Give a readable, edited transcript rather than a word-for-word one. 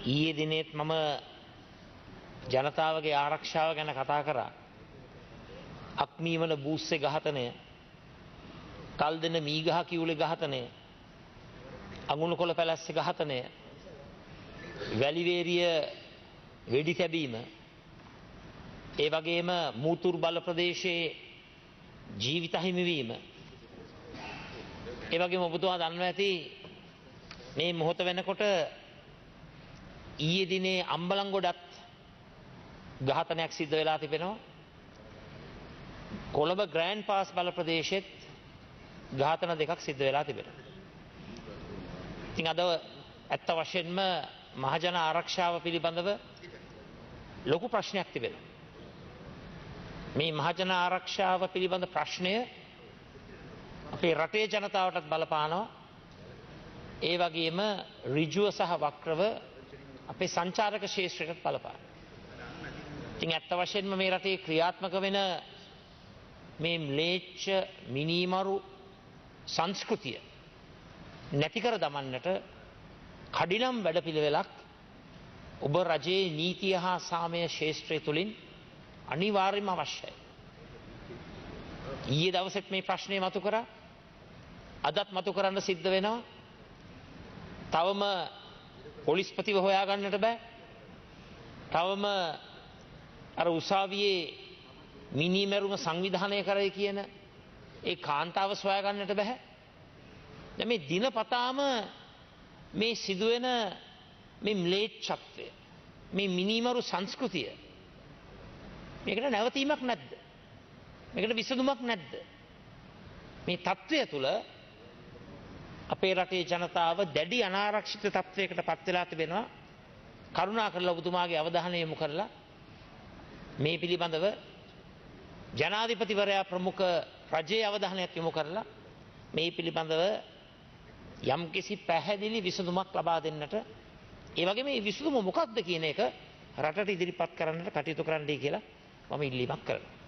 ඊයේ දිනෙත් මම ජනතාවගේ ආරක්ෂාව ගැන කතා කරා. අක්මීවල බූස්සේ ඝාතනය, කල්දෙන මීගහ කිවුලේ ඝාතනය, අඟුණුකොළ පැලැස්සේ ඝාතනය, වැලිවේරිය වෙඩි තැබීම, ඒ වගේම මූතුරු බල ප්‍රදේශයේ ජීවිත හිමිවීම, ඒ වගේම ඔබතුමා දන්නවා ඇති මේ මොහොත වෙනකොට ඊයේ දිනේ අම්බලන්ගොඩත් ඝාතනයක් සිද්ධ වෙලා තිබෙනවා. කොළඹ ග්‍රෑන්ඩ් පාස් බල ප්‍රදේශෙත් ඝාතන දෙකක් සිද්ධ වෙලා තිබෙනවා. ඉතින් අද ඇත්ත වශයෙන්ම මහජන ආරක්ෂාව පිළිබඳව ලොකු ප්‍රශ්නයක් තිබෙනවා. මේ මහජන ආරක්ෂාව පිළිබඳ ප්‍රශ්නය අපේ රටේ ජනතාවටත් බලපානවා. ඒ වගේම ඍජුව සහ වක්‍රව අපේ සංචාරක ශේෂ්ත්‍රයටත් බලපානවා. ඉතින් ඇත්ත වශයෙන්ම මේ රටේ ක්‍රියාත්මක වෙන මේ ම්ලේච්ඡ මිනීමරු සංස්කෘතිය නැති කර දමන්නට කඩිනම් වැඩපිළිවෙලක් ඔබ රජයේ නීතිය හා සාමය ශේෂ්ත්‍රය තුළින් අනිවාර්යයෙන්ම අවශ්‍යයි. ඊයේ දවසෙත් මේ ප්‍රශ්නය මතු කරා. අදත් මතු කරන්න සිද්ධ වෙනවා. තවම පොලිස්පතිව හොයාගන්නට බෑ. තවම අර උසාවියේ මිනිමෙරුම සංවිධානය කරයි කියන ඒ කාන්තාව සොයාගන්නට බෑ. දැන් මේ දිනපතාම මේ සිදුවෙන මේ ම්ලේච්ඡත්වය, මේ මිනිමරු සංස්කෘතිය, මේකට නැවතීමක් නැද්ද? මේකට විසඳුමක් නැද්ද? මේ තත්ත්වය තුළ අපේ රටේ ජනතාව දැඩි අනාරක්ෂිත තත්ත්වයකට පත් වෙලා තිබෙනවා. කරුණාකරලා ඔබතුමාගේ අවධානය යොමු කරලා මේ පිළිබඳව ජනාධිපතිවරයා ප්‍රමුඛ රජයේ අවධානයක් යොමු කරලා මේ පිළිබඳව යම්කිසි පැහැදිලි විසඳුමක් ලබා දෙන්නට, ඒ වගේම මේ විසඳුම මොකක්ද කියන එක රටට ඉදිරිපත් කරන්නට කටයුතු කරන්නයි කියලා මම ඉල්ලීමක් කරනවා.